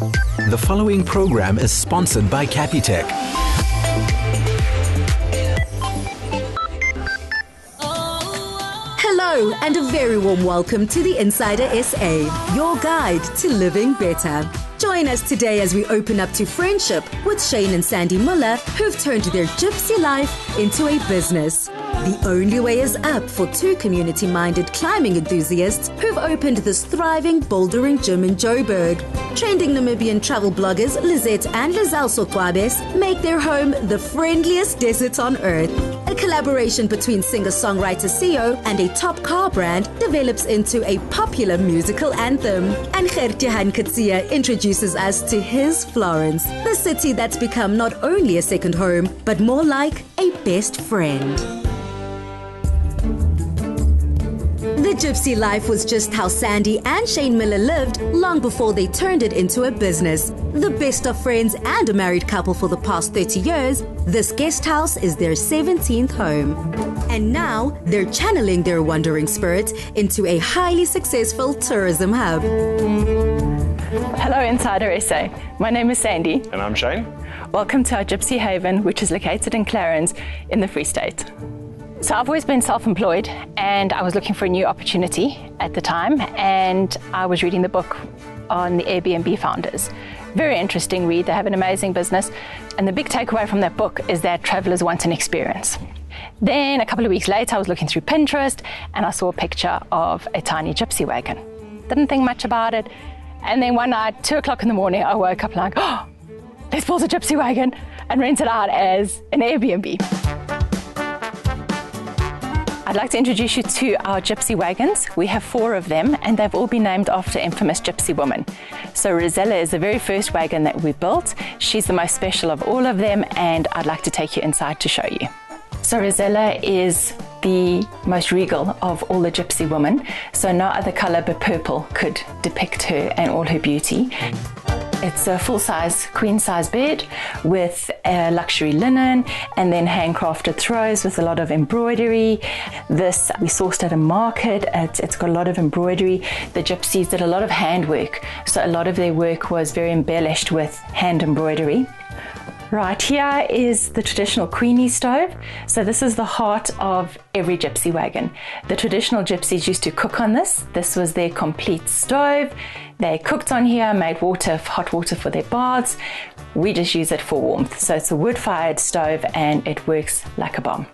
The following program is sponsored by Capitec. Hello and a very warm welcome to the Insider SA, your guide to living better. Join us today as we open up to friendship with Shane and Sandy Muller, who've turned their gypsy life into a business. The only way is up for two community-minded climbing enthusiasts who've opened this thriving bouldering gym in Joburg. Trending Namibian travel bloggers Lisette and Liselle So make their home the friendliest desert on earth. A collaboration between singer-songwriter CEO and a top car brand develops into a popular musical anthem. And Gert Johan Coetzee introduces us to his Florence, the city that's become not only a second home, but more like a best friend. The Gypsy Life was just how Sandy and Shane Muller lived long before they turned it into a business. The best of friends and a married couple for the past 30 years, this guest house is their 17th home. And now they're channeling their wandering spirit into a highly successful tourism hub. Hello Insider SA, my name is Sandy. And I'm Shane. Welcome to our Gypsy Haven, which is located in Florence in the Free State. So I've always been self-employed and I was looking for a new opportunity at the time, and I was reading the book on the Airbnb founders. Very interesting read. They have an amazing business, and the big takeaway from that book is that travelers want an experience. Then a couple of weeks later I was looking through Pinterest and I saw a picture of a tiny gypsy wagon. Didn't think much about it, and then one night, 2 o'clock in the morning, I woke up like, oh, let's build a gypsy wagon and rent it out as an Airbnb. I'd like to introduce you to our gypsy wagons. We have 4 of them and they've all been named after infamous gypsy women. So Rosella is the very first wagon that we built. She's the most special of all of them, and I'd like to take you inside to show you. So Rosella is the most regal of all the gypsy women. So no other color but purple could depict her and all her beauty. It's a full-size, queen-size bed with luxury linen and then handcrafted throws with a lot of embroidery. This we sourced at a market. It's got a lot of embroidery. The gypsies did a lot of handwork, so a lot of their work was very embellished with hand embroidery. Right, here is the traditional Queenie stove. So this is the heart of every gypsy wagon. The traditional gypsies used to cook on this. This was their complete stove. They cooked on here, made hot water for their baths. We just use it for warmth. So it's a wood-fired stove and it works like a bomb.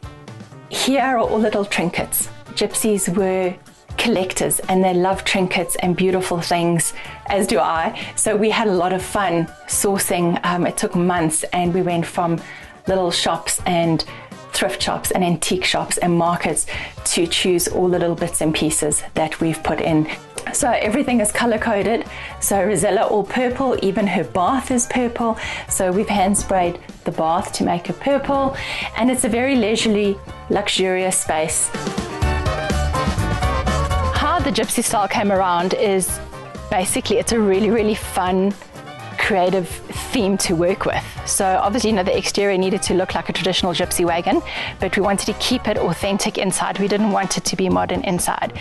Here are all little trinkets. Gypsies were collectors and they love trinkets and beautiful things, as do I. So we had a lot of fun sourcing. It took months, and we went from little shops and thrift shops and antique shops and markets to choose all the little bits and pieces that we've put in. So everything is color coded. So Rosella all purple, even her bath is purple. So we've hand sprayed the bath to make it purple, and it's a very leisurely, luxurious space. The gypsy style came around is basically it's a really fun, creative theme to work with. So obviously, the exterior needed to look like a traditional gypsy wagon, but we wanted to keep it authentic inside. We didn't want it to be modern inside.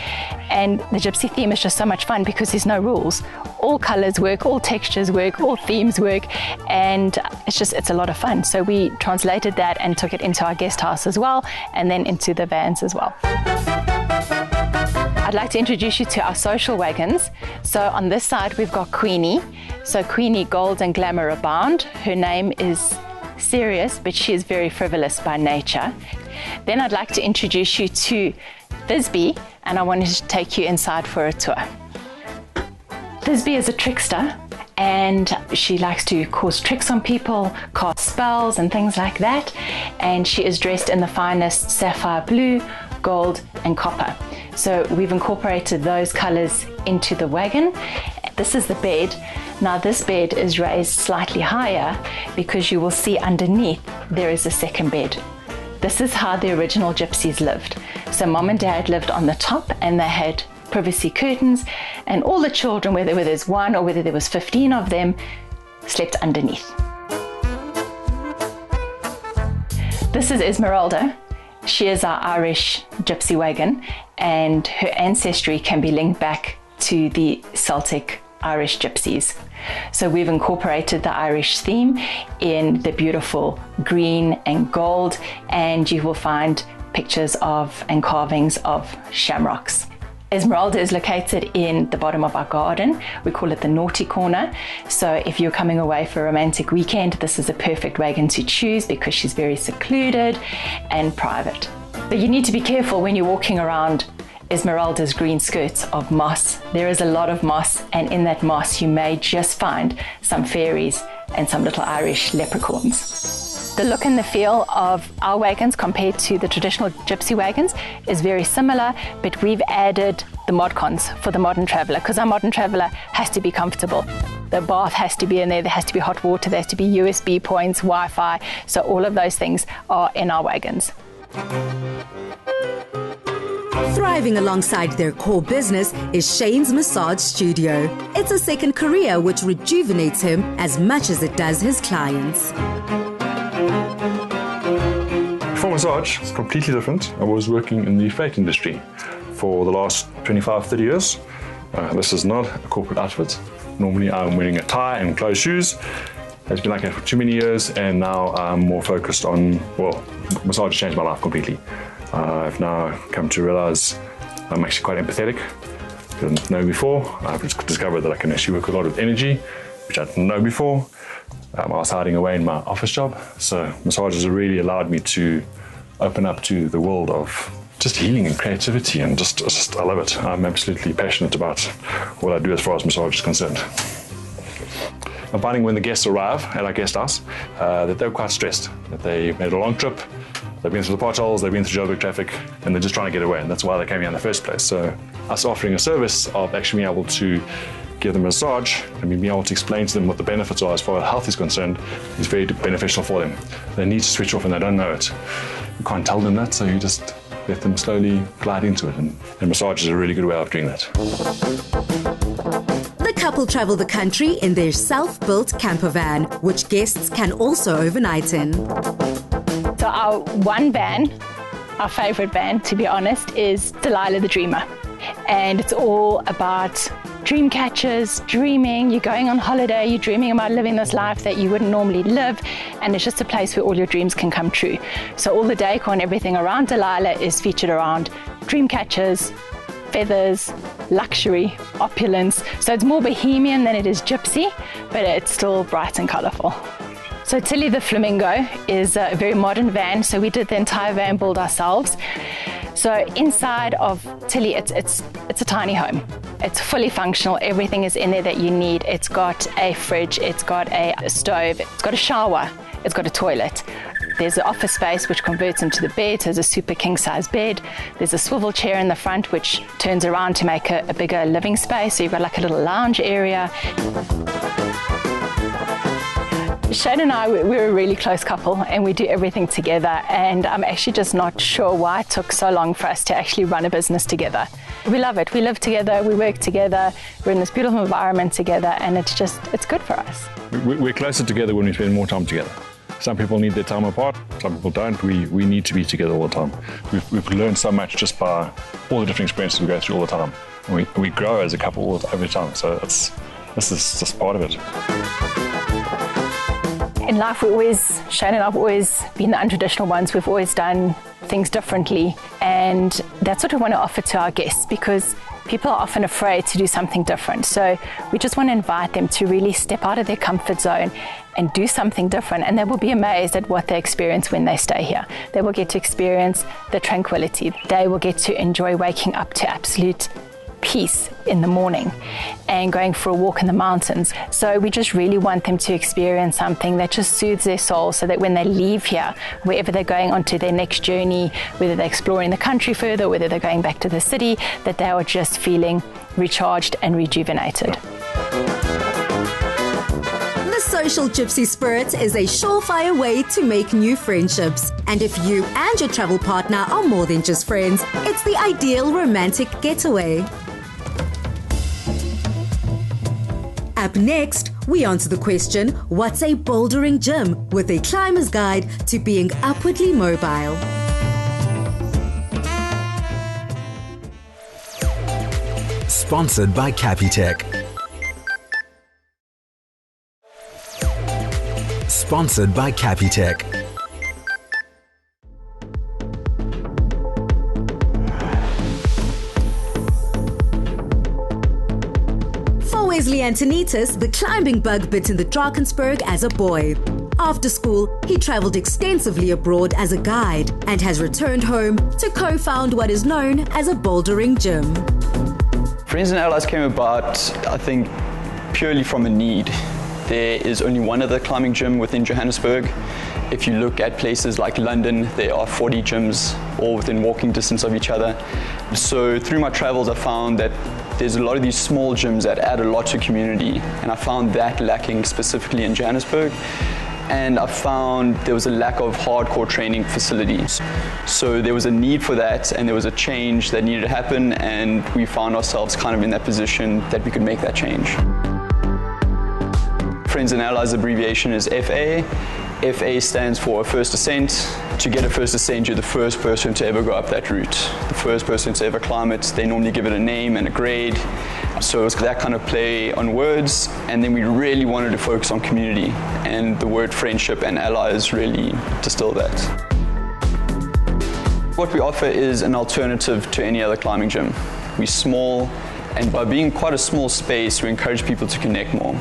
And the gypsy theme is just so much fun because there's no rules. All colors work, all textures work, all themes work, and it's a lot of fun. So we translated that and took it into our guest house as well, and then into the vans as well. I'd like to introduce you to our social wagons. So on this side, we've got Queenie. So Queenie, gold and glamour abound. Her name is serious, but she is very frivolous by nature. Then I'd like to introduce you to Thisbe, and I wanted to take you inside for a tour. Thisbe is a trickster, and she likes to cause tricks on people, cast spells and things like that. And she is dressed in the finest sapphire blue, gold and copper. So we've incorporated those colors into the wagon. This is the bed. Now this bed is raised slightly higher because you will see underneath there is a second bed. This is how the original gypsies lived. So mom and dad lived on the top and they had privacy curtains, and all the children, whether there's 1 or whether there was 15 of them, slept underneath. This is Esmeralda. She is our Irish gypsy wagon, and her ancestry can be linked back to the Celtic Irish gypsies. So we've incorporated the Irish theme in the beautiful green and gold, and you will find pictures of and carvings of shamrocks. Esmeralda is located in the bottom of our garden. We call it the naughty corner. So if you're coming away for a romantic weekend, this is a perfect wagon to choose because she's very secluded and private. But you need to be careful when you're walking around Esmeralda's green skirts of moss. There is a lot of moss, and in that moss you may just find some fairies and some little Irish leprechauns. The look and the feel of our wagons compared to the traditional gypsy wagons is very similar, but we've added the modcons for the modern traveller, because our modern traveller has to be comfortable. The bath has to be in there has to be hot water, there has to be USB points, Wi-Fi, so all of those things are in our wagons. Thriving alongside their core business is Shane's massage studio. It's a second career which rejuvenates him as much as it does his clients. For massage, it's completely different. I was working in the freight industry for the last 25-30 years. This is not a corporate outfit. Normally I'm wearing a tie and closed shoes. It's been like that for too many years, and now I'm more focused on, well, massage has changed my life completely. I've now come to realize I'm actually quite empathetic. Didn't know before. I've discovered that I can actually work a lot with energy, which I didn't know before. I was hiding away in my office job, so massage has really allowed me to open up to the world of just healing and creativity, and just I love it. I'm absolutely passionate about what I do as far as massage is concerned. I'm finding when the guests arrive at our guest house that they're quite stressed, that they made a long trip, they've been through the potholes, they've been through Joburg traffic, and they're just trying to get away, and that's why they came here in the first place. So us offering a service of actually being able to give them a massage and being able to explain to them what the benefits are as far as health is concerned is very beneficial for them. They need to switch off and they don't know it. You can't tell them that, so you just let them slowly glide into it, and massage is a really good way of doing that. The couple travel the country in their self-built camper van, which guests can also overnight in. So our one van, our favourite van to be honest, is Delilah the Dreamer. And it's all about dream catchers, dreaming, you're going on holiday, you're dreaming about living this life that you wouldn't normally live, and it's just a place where all your dreams can come true. So all the decor and everything around Delilah is featured around dream catchers, feathers, luxury, opulence. So it's more bohemian than it is gypsy, but it's still bright and colourful. So Tilly the Flamingo is a very modern van, so we did the entire van build ourselves. So inside of Tilly, it's a tiny home. It's fully functional, everything is in there that you need. It's got a fridge, it's got a stove, it's got a shower, it's got a toilet. There's an office space which converts into the bed, so there's a super king size bed. There's a swivel chair in the front which turns around to make a bigger living space, so you've got like a little lounge area. Shane and I, we're a really close couple and we do everything together, and I'm actually just not sure why it took so long for us to actually run a business together. We love it. We live together, we work together, we're in this beautiful environment together, and it's good for us. We're closer together when we spend more time together. Some people need their time apart, some people don't. We need to be together all the time. We've learned so much just by all the different experiences we go through all the time. And we grow as a couple every time, so this is just part of it. In life, Shane and I have always been the untraditional ones. We've always done things differently, and that's what we want to offer to our guests, because people are often afraid to do something different. So we just want to invite them to really step out of their comfort zone and do something different, and they will be amazed at what they experience when they stay here. They will get to experience the tranquility. They will get to enjoy waking up to absolute peace in the morning and going for a walk in the mountains. So we just really want them to experience something that just soothes their soul, so that when they leave here, wherever they're going on to their next journey, whether they're exploring the country further, whether they're going back to the city, that they are just feeling recharged and rejuvenated. The social gypsy spirit is a surefire way to make new friendships. And if you and your travel partner are more than just friends, it's the ideal romantic getaway. Up next, we answer the question, what's a bouldering gym? With a climber's guide to being upwardly mobile. Sponsored by Capitec. Sponsored by Capitec. For Wesley Antonitas, the climbing bug bit in the Drakensberg as a boy. After school, he travelled extensively abroad as a guide and has returned home to co-found what is known as a bouldering gym. Friends and Allies came about, I think, purely from a need. There is only one other climbing gym within Johannesburg. If you look at places like London, there are 40 gyms, all within walking distance of each other. So through my travels, I found that there's a lot of these small gyms that add a lot to community, and I found that lacking specifically in Johannesburg. And I found there was a lack of hardcore training facilities. So there was a need for that, and there was a change that needed to happen, and we found ourselves kind of in that position that we could make that change. Friends and Allies abbreviation is FA. FA stands for First Ascent. To get a first ascent, you're the first person to ever go up that route. The first person to ever climb it. They normally give it a name and a grade. So it was that kind of play on words, and then we really wanted to focus on community, and the word friendship and allies really distill that. What we offer is an alternative to any other climbing gym. We're small, and by being quite a small space, we encourage people to connect more.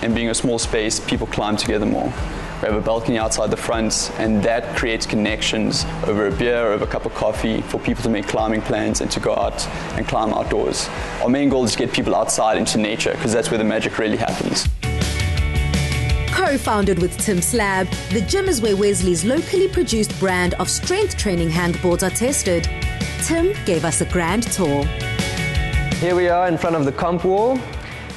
And being a small space, people climb together more. We have a balcony outside the front, and that creates connections over a beer, over a cup of coffee, for people to make climbing plans and to go out and climb outdoors. Our main goal is to get people outside into nature, because that's where the magic really happens. Co-founded with Tim Slab, the gym is where Wesley's locally produced brand of strength training handboards are tested. Tim gave us a grand tour. Here we are in front of the comp wall.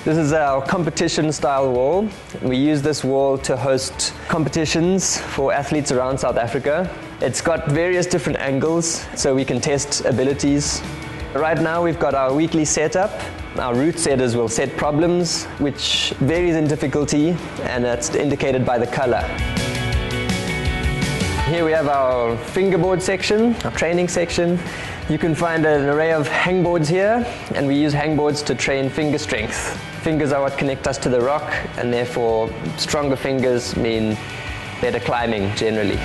This is our competition style wall. We use this wall to host competitions for athletes around South Africa. It's got various different angles so we can test abilities. Right now we've got our weekly setup. Our route setters will set problems which varies in difficulty, and that's indicated by the color. Here we have our fingerboard section, our training section. You can find an array of hangboards here, and we use hangboards to train finger strength. Fingers are what connect us to the rock, and therefore stronger fingers mean better climbing generally.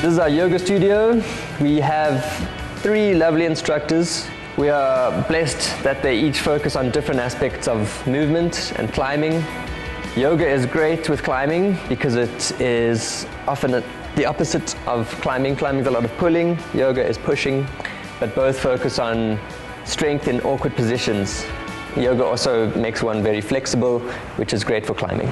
This is our yoga studio. We have 3 lovely instructors. We are blessed that they each focus on different aspects of movement and climbing. Yoga is great with climbing because it is often the opposite of climbing. Climbing is a lot of pulling, yoga is pushing, but both focus on strength in awkward positions. Yoga also makes one very flexible, which is great for climbing.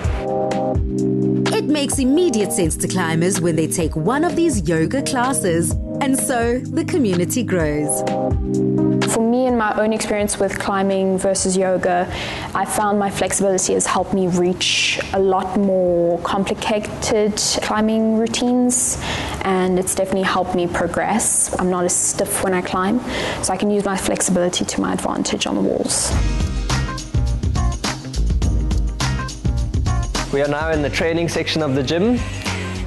It makes immediate sense to climbers when they take one of these yoga classes, and so the community grows. For me, in my own experience with climbing versus yoga, I found my flexibility has helped me reach a lot more complicated climbing routines, and it's definitely helped me progress. I'm not as stiff when I climb, so I can use my flexibility to my advantage on the walls. We are now in the training section of the gym.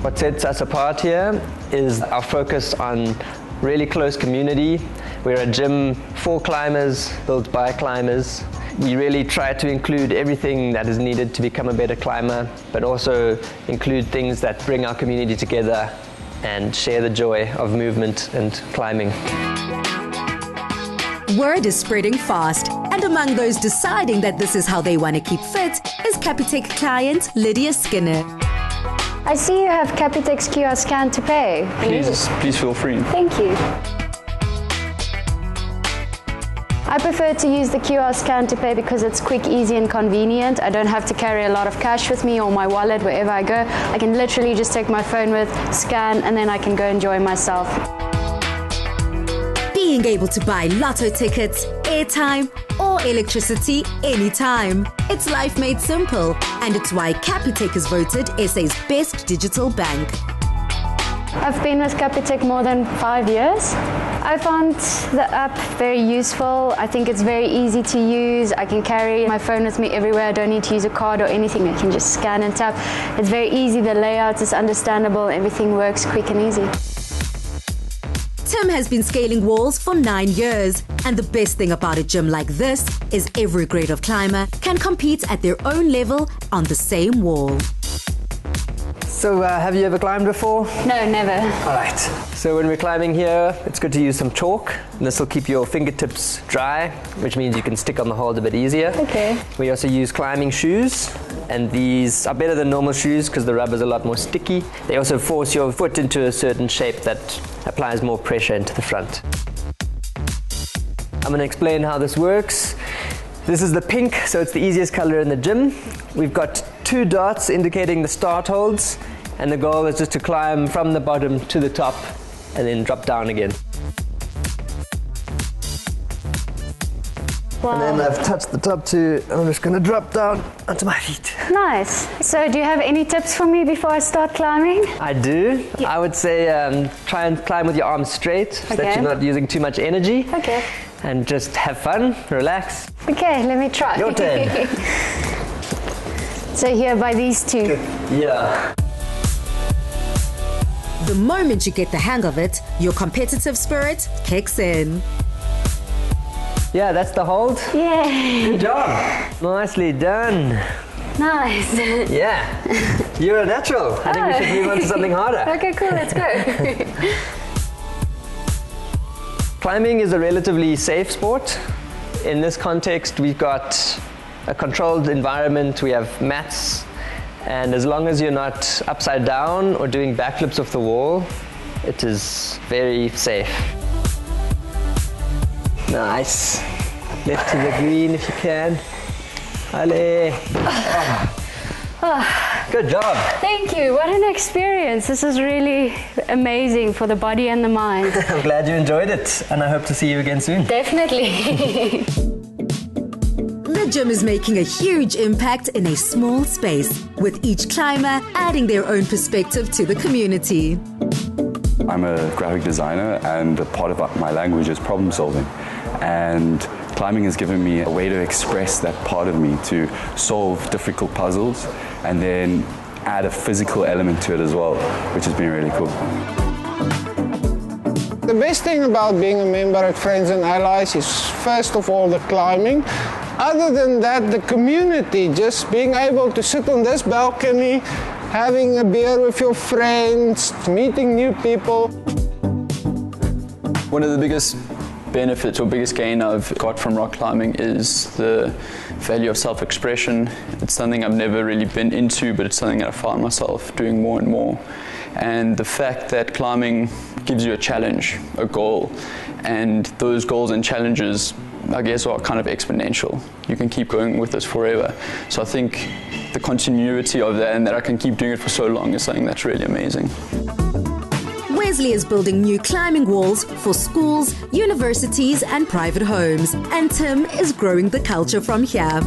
What sets us apart here is our focus on really close community. We're a gym for climbers, built by climbers. We really try to include everything that is needed to become a better climber, but also include things that bring our community together and share the joy of movement and climbing. Word is spreading fast, and among those deciding that this is how they want to keep fit is Capitec client Lydia Skinner. I see you have Capitec's QR scan to pay. Please feel free. Thank you. I prefer to use the QR scan to pay because it's quick, easy and convenient. I don't have to carry a lot of cash with me or my wallet wherever I go. I can literally just take my phone with, scan, and then I can go enjoy myself. Being able to buy lotto tickets, airtime or electricity anytime. It's life made simple, and it's why Capitec is voted SA's best digital bank. I've been with Capitec more than 5 years. I found the app very useful. I think it's very easy to use. I can carry my phone with me everywhere. I don't need to use a card or anything. I can just scan and tap. It's very easy. The layout is understandable. Everything works quick and easy. Tim has been scaling walls for 9 years, and the best thing about a gym like this is every grade of climber can compete at their own level on the same wall. So have you ever climbed before? No, never. All right. So when we're climbing here, it's good to use some chalk. This will keep your fingertips dry, which means you can stick on the hold a bit easier. Okay. We also use climbing shoes, and these are better than normal shoes because the rubber's a lot more sticky. They also force your foot into a certain shape that applies more pressure into the front. I'm going to explain how this works. This is the pink, so it's the easiest color in the gym. We've got 2 dots indicating the start holds, and the goal is just to climb from the bottom to the top and then drop down again. Wow. And then I've touched the top too. I'm just going to drop down onto my feet. Nice. So do you have any tips for me before I start climbing? I do. I would say try and climb with your arms straight so that you're not using too much energy. Okay. And just have fun, relax. Okay, let me try. Your turn. So here by these 2. Yeah. The moment you get the hang of it, your competitive spirit kicks in. Yeah, that's the hold. Yeah. Good job. Nicely done. Nice. Yeah. You're a natural. I think we should move on to something harder. Okay, cool, let's go. Climbing is a relatively safe sport. In this context, we've got a controlled environment, we have mats, and as long as you're not upside down or doing backflips off the wall, it is very safe. Nice. Left to the green if you can. Allez. Good job. Thank you. What an experience. This is really amazing for the body and the mind. I'm glad you enjoyed it, and I hope to see you again soon. Definitely. The gym is making a huge impact in a small space, with each climber adding their own perspective to the community. I'm a graphic designer, and a part of my language is problem solving. And climbing has given me a way to express that part of me, to solve difficult puzzles and then add a physical element to it as well, which has been really cool. The best thing about being a member at Friends and Allies is first of all the climbing. Other than that, the community, just being able to sit on this balcony, having a beer with your friends, meeting new people. One of the biggest benefits or biggest gain I've got from rock climbing is the value of self-expression. It's something I've never really been into, but it's something that I found myself doing more and more. And the fact that climbing gives you a challenge, a goal, and those goals and challenges, I guess, are kind of exponential. You can keep going with this forever. So I think the continuity of that and that I can keep doing it for so long is something that's really amazing. Wesley is building new climbing walls for schools, universities and private homes, and Tim is growing the culture from here.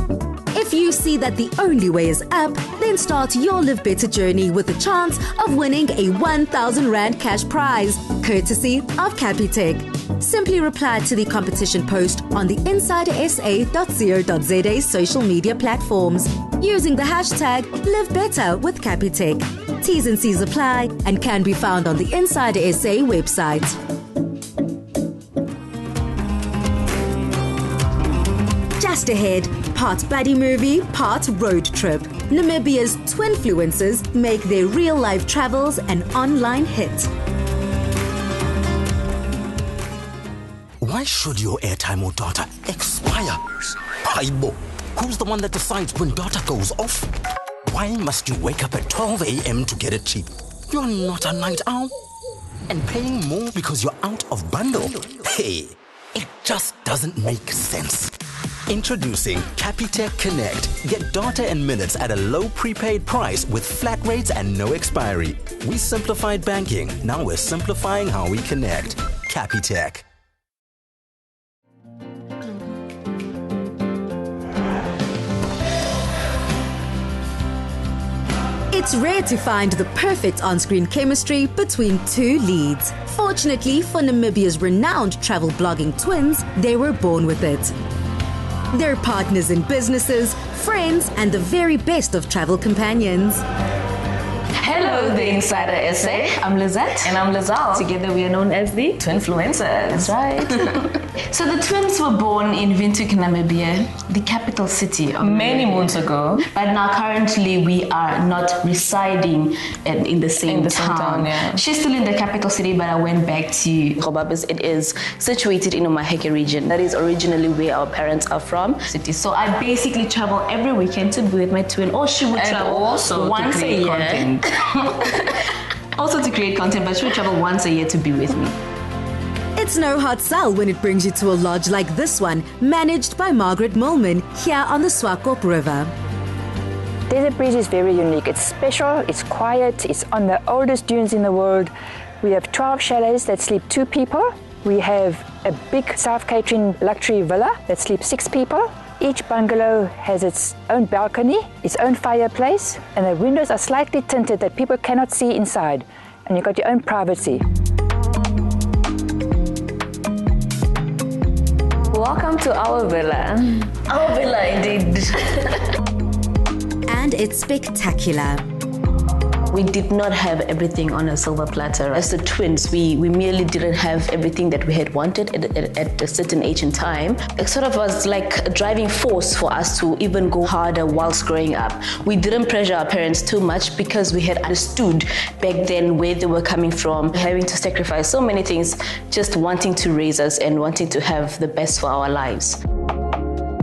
If you see that the only way is up, then start your Live Better journey with a chance of winning a 1,000 Rand cash prize, courtesy of Capitec. Simply reply to the competition post on the insidersa.co.za social media platforms using the hashtag #LiveBetter with Capitec. T's and C's apply and can be found on the Insider SA website. Just ahead, part buddy movie, part road trip. Namibia's twinfluencers make their real-life travels an online hit. Why should your airtime or data expire? Aibo, who's the one that decides when data goes off? Why must you wake up at 12 a.m. to get it cheap? You're not a night owl. And paying more because you're out of bundle? Hey, it just doesn't make sense. Introducing Capitec Connect. Get data and minutes at a low prepaid price with flat rates and no expiry. We simplified banking. Now we're simplifying how we connect. Capitec. It's rare to find the perfect on-screen chemistry between two leads. Fortunately for Namibia's renowned travel blogging twins, they were born with it. They're partners in businesses, friends, and the very best of travel companions. Hello to the Insider SA. I'm Lisette. And I'm Liselle. Together we are known as the Twinfluencers. That's right. So the twins were born in Windhoek, Namibia, the capital city of many moons ago. But now currently we are not residing in the same town. Yeah. She's still in the capital city, but I went back to Oabes. It is situated in the Maheke region. That is originally where our parents are from. So I basically travel every weekend to be with my twin, or she would travel also once a year. Content. Also to create content, but she would travel once a year to be with me. It's no hard sell when it brings you to a lodge like this one, managed by Margaret Mulman here on the Swakop River. Desert Breeze is very unique. It's special, it's quiet, it's on the oldest dunes in the world. We have 12 chalets that sleep 2 people. We have a big self-catering luxury villa that sleeps 6 people. Each bungalow has its own balcony, its own fireplace, and the windows are slightly tinted that people cannot see inside. And you've got your own privacy. Welcome to our villa. Our villa indeed. And it's spectacular. We did not have everything on a silver platter. As the twins, we merely didn't have everything that we had wanted at a certain age and time. It sort of was like a driving force for us to even go harder whilst growing up. We didn't pressure our parents too much because we had understood back then where they were coming from, having to sacrifice so many things, just wanting to raise us and wanting to have the best for our lives.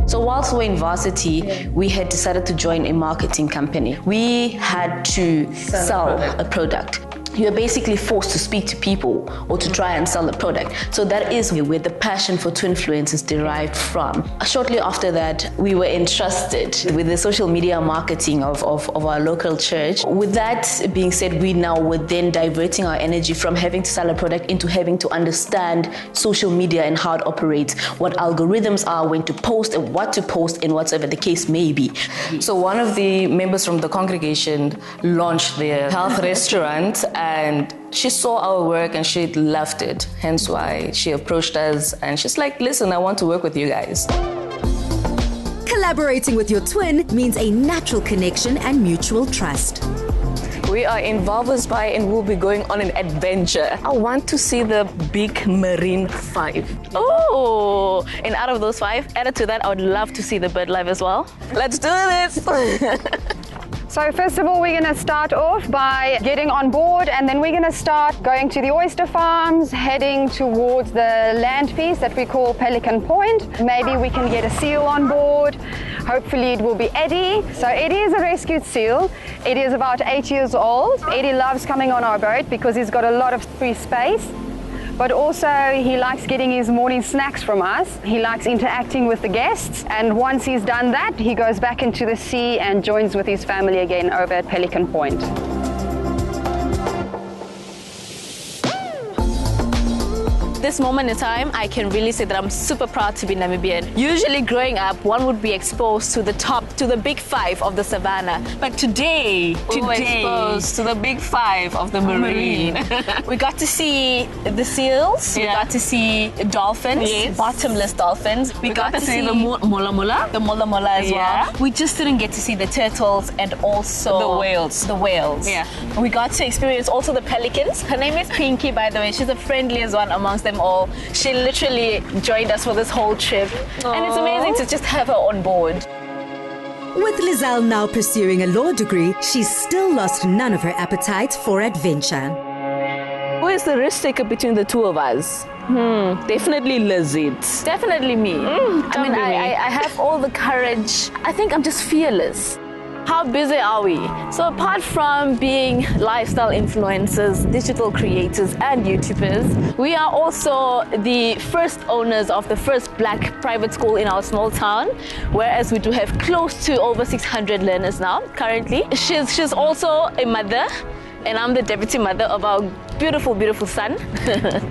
So whilst we were in varsity, we had decided to join a marketing company. We had to sell a product. You are basically forced to speak to people or to try and sell the product. So that is where the passion for Twinfluence is derived from. Shortly after that, we were entrusted with the social media marketing of our local church. With that being said, we now were then diverting our energy from having to sell a product into having to understand social media and how it operates, what algorithms are, when to post and what to post, and whatsoever the case may be. So one of the members from the congregation launched their health restaurant, and she saw our work and she loved it. Hence why she approached us and she's like, listen, I want to work with you guys. Collaborating with your twin means a natural connection and mutual trust. We are in Oabes Bay and we'll be going on an adventure. I want to see the big marine 5. Oh, and out of those 5, added to that, I would love to see the bird life as well. Let's do this. So first of all, we're going to start off by getting on board, and then we're going to start going to the oyster farms, heading towards the land piece that we call Pelican Point. Maybe we can get a seal on board. Hopefully it will be Eddie. So Eddie is a rescued seal. Eddie is about 8 years old. Eddie loves coming on our boat because he's got a lot of free space. But also he likes getting his morning snacks from us. He likes interacting with the guests. And once he's done that, he goes back into the sea and joins with his family again over at Pelican Point. This moment in time, I can really say that I'm super proud to be Namibian. Usually growing up, one would be exposed to the big 5 of the savannah. But today we were exposed to the big 5 of the marine. We got to see the seals, we got to see dolphins, bottomless dolphins. We got to see the mola mola as well. We just didn't get to see the turtles and also the whales. The whales. Yeah. We got to experience also the pelicans. Her name is Pinky, by the way. She's the friendliest one amongst them all. She literally joined us for this whole trip. Aww. And it's amazing to just have her on board. With Liselle now pursuing a law degree, she's still lost none of her appetite for adventure. Who is the risk taker between the two of us? Definitely Lisette. Definitely me. I have all the courage. I think I'm just fearless. How busy are we? So apart from being lifestyle influencers, digital creators and YouTubers, we are also the first owners of the first black private school in our small town, whereas we do have close to over 600 learners now currently. She's also a mother, and I'm the deputy mother of our beautiful, beautiful son.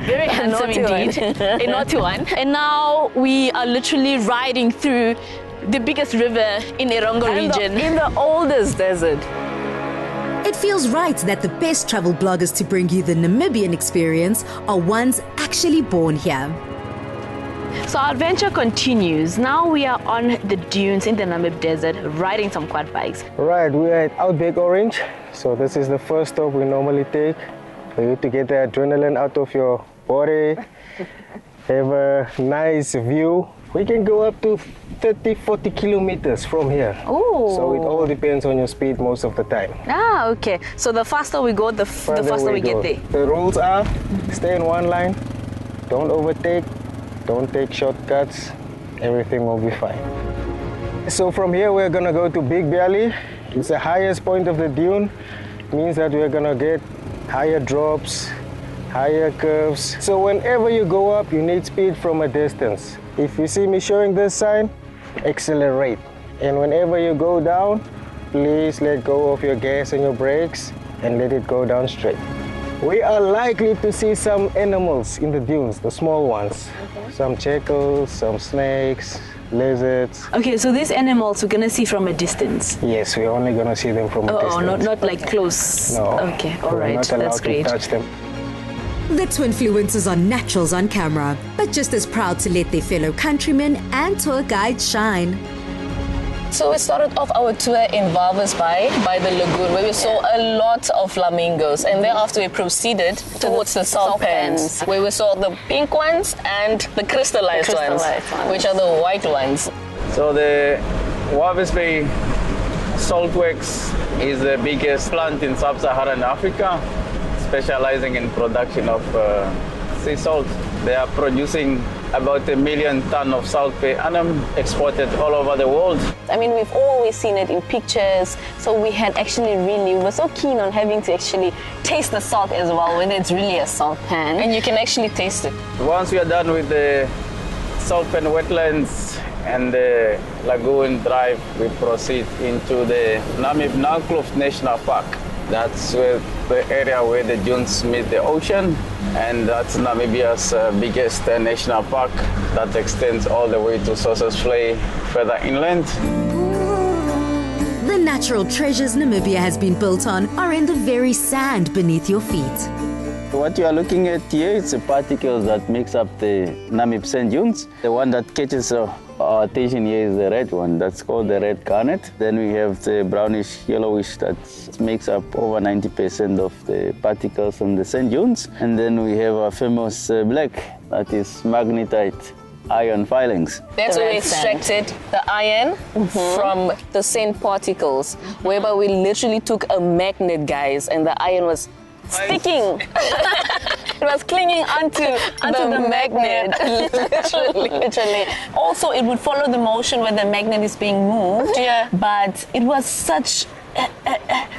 Very handsome indeed. A naughty one. And now we are literally riding through the biggest river in Erongo region. In the oldest desert. It feels right that the best travel bloggers to bring you the Namibian experience are ones actually born here. So our adventure continues. Now we are on the dunes in the Namib Desert, riding some quad bikes. Right, we are at Outback Orange. So this is the first stop we normally take for you to get the adrenaline out of your body, have a nice view. We can go up to 30-40 kilometers from here. Oh. So it all depends on your speed most of the time. Ah, okay. So the faster we go, the faster we get there. The rules are stay in one line, don't overtake, don't take shortcuts, everything will be fine. So from here we're gonna go to Big Valley. It's the highest point of the dune. It means that we're gonna get higher drops, higher curves. So whenever you go up, you need speed from a distance. If you see me showing this sign, accelerate. And whenever you go down, please let go of your gas and your brakes and let it go down straight. We are likely to see some animals in the dunes, the small ones. Okay. Some jackals, some snakes, lizards. Okay, so these animals we're gonna see from a distance? Yes, we're only gonna see them from a distance. Oh, not like close? No. Okay, all right, not allowed that's great. to touch them. The twinfluencers are naturals on camera, but just as proud to let their fellow countrymen and tour guides shine. So we started off our tour in Oabes by the lagoon, where we saw a lot of flamingos, and thereafter we proceeded towards the salt pans, where we saw the pink ones and the crystallized ones, which are the white ones. So the Oabes Bay Saltworks is the biggest plant in sub-Saharan Africa, specializing in production of sea salt. They are producing about 1 million tons of salt per annum, exported all over the world. I mean, we've always seen it in pictures, so we were so keen on having to actually taste the salt as well, whether it's really a salt pan. And you can actually taste it. Once we are done with the salt pan wetlands and the lagoon drive, we proceed into the Namib National Park. That's where the area where the dunes meet the ocean, and that's Namibia's biggest national park that extends all the way to Sossus Vlei, further inland. The natural treasures Namibia has been built on are in the very sand beneath your feet. What you are looking at here is the particles that makes up the Namib sand dunes. The one that catches our attention here is the red one. That's called the red garnet. Then we have the brownish yellowish that makes up over 90% of the particles on the sand dunes. And then we have our famous black, that is magnetite iron filings. That's where we extracted the iron from the sand particles, whereby we literally took a magnet, guys, and the iron was sticking. It was clinging onto the magnet. Literally. Also, it would follow the motion when the magnet is being moved. Yeah. But it was such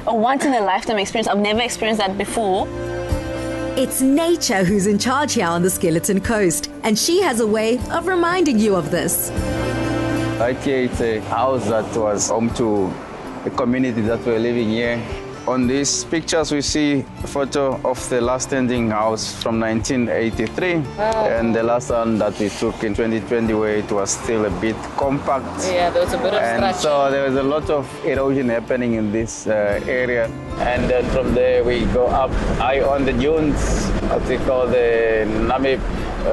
a once-in-a-lifetime experience. I've never experienced that before. It's nature who's in charge here on the Skeleton Coast, and she has a way of reminding you of this. Right here, it's a house that was home to the community that were living here. On these pictures, we see a photo of the last standing house from 1983, and the last one that we took in 2020, where it was still a bit compact. Yeah, there was a bit of and so there was a lot of erosion happening in this area. And then from there, we go up high on the dunes, what we call the Namib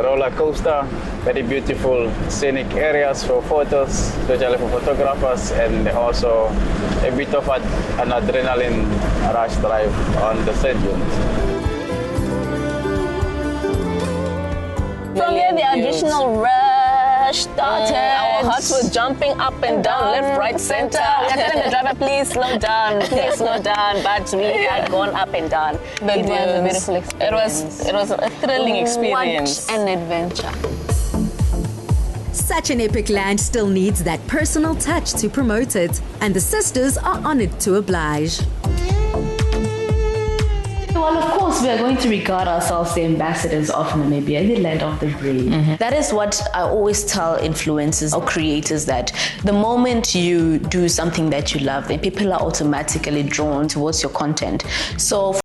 roller coaster. Very beautiful scenic areas for photos, especially for photographers, and also a bit of an adrenaline rush drive on the sand dunes. From here, the additional rush started. Our hearts were jumping up and down, left, right, center. We were telling the driver, please slow down, please slow down. But we had gone up and down. It was a beautiful experience. It was a thrilling experience. What an adventure. Such an epic land still needs that personal touch to promote it, and the sisters are honored to oblige. Well, of course, we are going to regard ourselves the ambassadors of Namibia, the land of the brave. That is what I always tell influencers or creators, that the moment you do something that you love, then people are automatically drawn towards your content. So